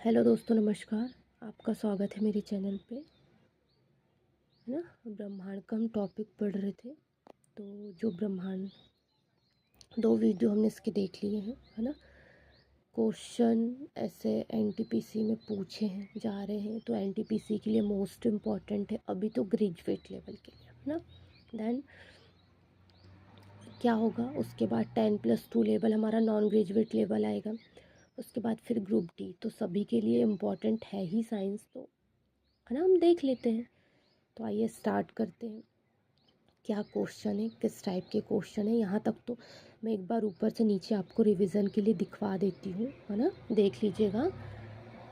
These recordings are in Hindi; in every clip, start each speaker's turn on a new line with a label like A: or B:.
A: हेलो दोस्तों, नमस्कार। आपका स्वागत है मेरे चैनल पे, है ना। ब्रह्मांड का हम टॉपिक पढ़ रहे थे। तो जो ब्रह्मांड 2 वीडियो हमने इसके देख लिए हैं, है ना। क्वेश्चन ऐसे एनटीपीसी में पूछे हैं जा रहे हैं, तो एनटीपीसी के लिए मोस्ट इम्पॉर्टेंट है अभी तो ग्रेजुएट लेवल के लिए, है ना। देन क्या होगा, उसके बाद 10+2 लेवल हमारा नॉन ग्रेजुएट लेवल आएगा। उसके बाद फिर ग्रुप डी, तो सभी के लिए इम्पॉर्टेंट है ही साइंस, तो है ना, हम देख लेते हैं। तो आइए स्टार्ट करते हैं। क्या क्वेश्चन है, किस टाइप के क्वेश्चन है, यहाँ तक तो मैं एक बार ऊपर से नीचे आपको रिवीजन के लिए दिखवा देती हूँ, है ना। देख लीजिएगा,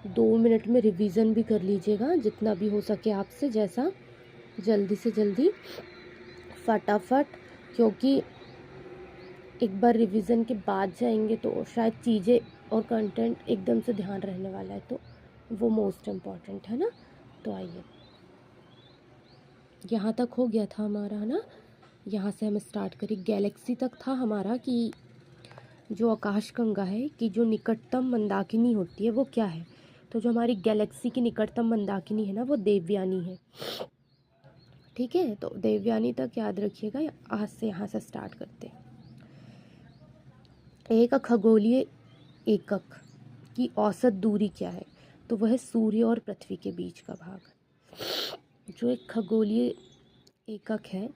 A: 2 मिनट में रिवीजन भी कर लीजिएगा जितना भी हो सके आपसे, जैसा जल्दी से जल्दी फटाफट, क्योंकि एक बार रिवीजन के बाद जाएंगे तो शायद चीज़ें और कंटेंट एकदम से ध्यान रहने वाला है, तो वो मोस्ट इम्पॉर्टेंट है ना। तो आइए, यहाँ तक हो गया था हमारा, है ना। यहाँ से हम स्टार्ट करें, गैलेक्सी तक था हमारा कि जो आकाशगंगा है कि जो निकटतम मंदाकिनी होती है वो क्या है। तो जो हमारी गैलेक्सी की निकटतम मंदाकिनी है ना, वो देवयानी है। ठीक है, तो देवयानी तक याद रखिएगा। आज से यहाँ से स्टार्ट करते हैं। एक खगोलीय एकक की औसत दूरी क्या है, तो वह सूर्य और पृथ्वी के बीच का भाग। जो एक खगोलीय एकक है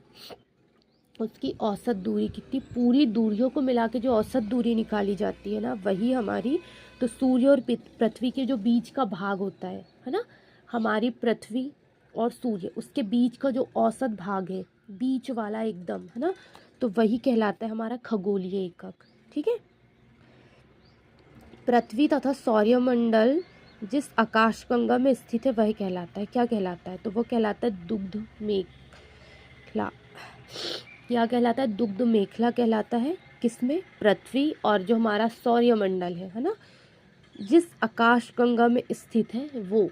A: उसकी औसत दूरी कितनी, पूरी दूरियों को मिला के जो औसत दूरी निकाली जाती है ना, वही हमारी, तो सूर्य और पृथ्वी के जो बीच का भाग होता है ना, हमारी पृथ्वी और सूर्य, उसके बीच का जो औसत भाग है, बीच वाला एकदम, है ना, तो वही कहलाता है हमारा खगोलीय एकक। ठीक है। पृथ्वी तथा सौरमंडल जिस आकाशगंगा में स्थित है वह कहलाता है, क्या कहलाता है, तो वो कहलाता है दुग्ध मेखला। क्या कहलाता है, दुग्ध मेखला कहलाता है। किसमें, पृथ्वी और जो हमारा सौरमंडल है ना, जिस आकाशगंगा में स्थित है वो।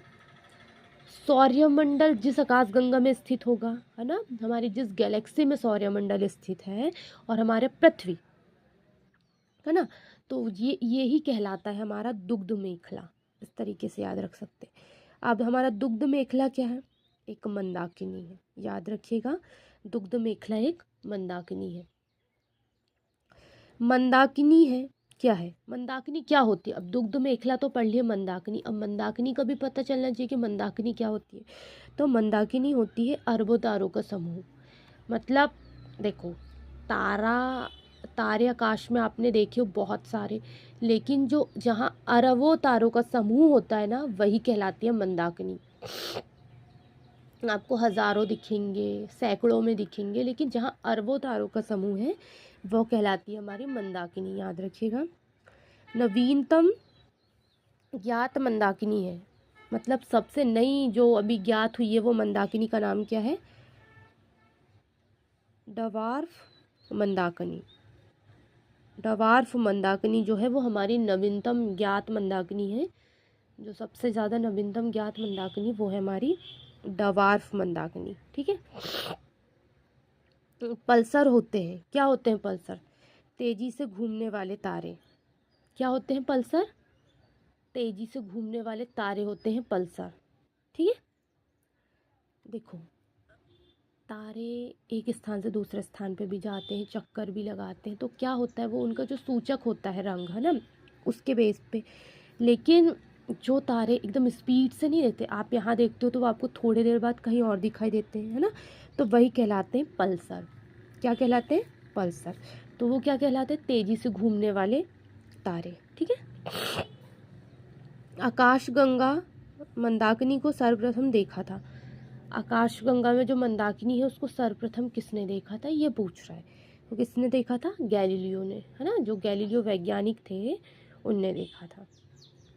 A: सौरमंडल जिस आकाशगंगा में स्थित होगा, है ना, हमारी जिस गैलेक्सी में सौरमंडल स्थित है, और हमारे पृथ्वी, है ना, तो ये ही कहलाता है हमारा दुग्ध मेखला। इस तरीके से याद रख सकते हैं। अब हमारा दुग्ध मेखला क्या है, एक मंदाकिनी है, याद रखिएगा। दुग्ध मेखला एक मंदाकिनी है। मंदाकिनी है, क्या है मंदाकिनी, क्या होती है। अब दुग्ध मेखला तो पढ़ लिए, मंदाकिनी, अब मंदाकिनी का भी पता चलना चाहिए कि मंदाकिनी क्या होती है। तो मंदाकिनी होती है अरबों तारों का समूह। मतलब देखो, तारे आकाश में आपने देखे हो बहुत सारे, लेकिन जो जहाँ अरबों तारों का समूह होता है ना, वही कहलाती है मंदाकिनी। आपको हजारों दिखेंगे, सैकड़ों में दिखेंगे, लेकिन जहाँ अरबों तारों का समूह है वो कहलाती है हमारी मंदाकिनी, याद रखिएगा। नवीनतम ज्ञात मंदाकिनी है, मतलब सबसे नई जो अभी ज्ञात हुई है वो मंदाकिनी का नाम क्या है, डवार्फ मंदाकिनी। डवार्फ मंदाकिनी जो है वो हमारी नवीनतम ज्ञात मंदाकिनी है। जो सबसे ज़्यादा नवीनतम ज्ञात मंदाकिनी वो है हमारी डवार्फ मंदाकिनी। ठीक है। पल्सर होते हैं, क्या होते हैं पल्सर, तेजी से घूमने वाले तारे। क्या होते हैं पल्सर, तेजी से घूमने वाले तारे होते हैं पल्सर। ठीक है। देखो, तारे एक स्थान से दूसरे स्थान पे भी जाते हैं, चक्कर भी लगाते हैं, तो क्या होता है, वो उनका जो सूचक होता है रंग, है ना, उसके बेस पे। लेकिन जो तारे एकदम स्पीड से नहीं रहते, आप यहाँ देखते हो तो वो आपको थोड़ी देर बाद कहीं और दिखाई देते हैं, है ना, तो वही कहलाते हैं पल्सर। क्या कहलाते हैं, पल्सर। तो वो क्या कहलाते हैं, तेजी से घूमने वाले तारे। ठीक है। आकाशगंगा मंदाकिनी को सर्वप्रथम देखा था। आकाशगंगा में जो मंदाकिनी है उसको सर्वप्रथम किसने देखा था, ये पूछ रहा है। तो किसने देखा था, गैलीलियो ने, है ना, जो गैलीलियो वैज्ञानिक थे उनने देखा था।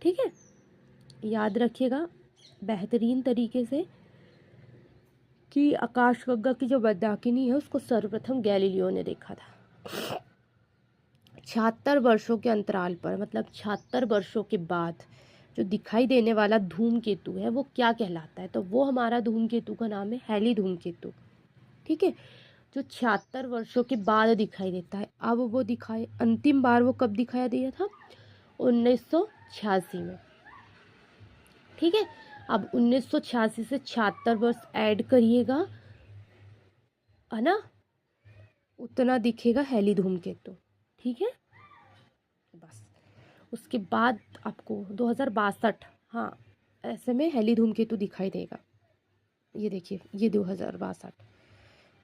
A: ठीक है, याद रखिएगा बेहतरीन तरीके से कि आकाशगंगा की जो मंदाकिनी है उसको सर्वप्रथम गैलीलियो ने देखा था। 76 वर्षों के अंतराल पर, मतलब 76 वर्षों के बाद जो दिखाई देने वाला धूमकेतु है वो क्या कहलाता है, तो वो हमारा धूमकेतु का नाम है हैली धूमकेतु। ठीक है, जो 76 वर्षों के बाद दिखाई देता है। अब वो दिखाई, अंतिम बार वो कब दिखाई दिया था, 1986 में। ठीक है। अब 1986 से 76 वर्ष ऐड करिएगा, है ना, उतना दिखेगा हेली धूमकेतु। ठीक है, बस उसके बाद आपको 2062, हाँ, ऐसे में हेली धूमकेतु दिखाई देगा। ये देखिए, ये 2062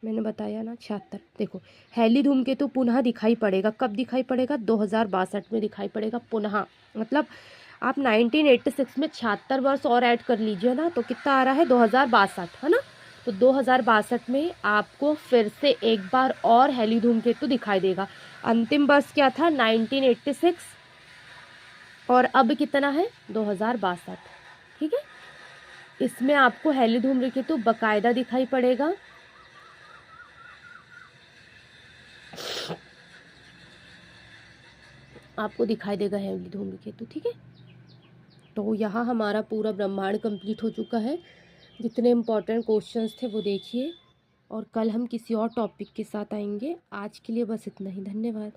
A: मैंने बताया ना, 76। देखो हेली धूमकेतु पुनः दिखाई पड़ेगा, कब दिखाई पड़ेगा? 2062 में दिखाई पड़ेगा पुनः। मतलब आप 1986 में 76 वर्ष और ऐड कर लीजिए ना, तो कितना आ रहा है? 2062, है ना। तो 2062 में आपको फिर से एक बार और हेली धूमकेतु दिखाई देगा। अंतिम वर्ष क्या था? 1986, और अब कितना है? 2062। ठीक है, इसमें आपको हेली धूमकेतु बकायदा दिखाई पड़ेगा। आपको दिखाई देगा हेली धूमकेतु। ठीक है, तो यहाँ हमारा पूरा ब्रह्मांड कंप्लीट हो चुका है। जितने इम्पोर्टेंट क्वेश्चंस थे वो देखिए, और कल हम किसी और टॉपिक के साथ आएंगे। आज के लिए बस इतना ही, धन्यवाद।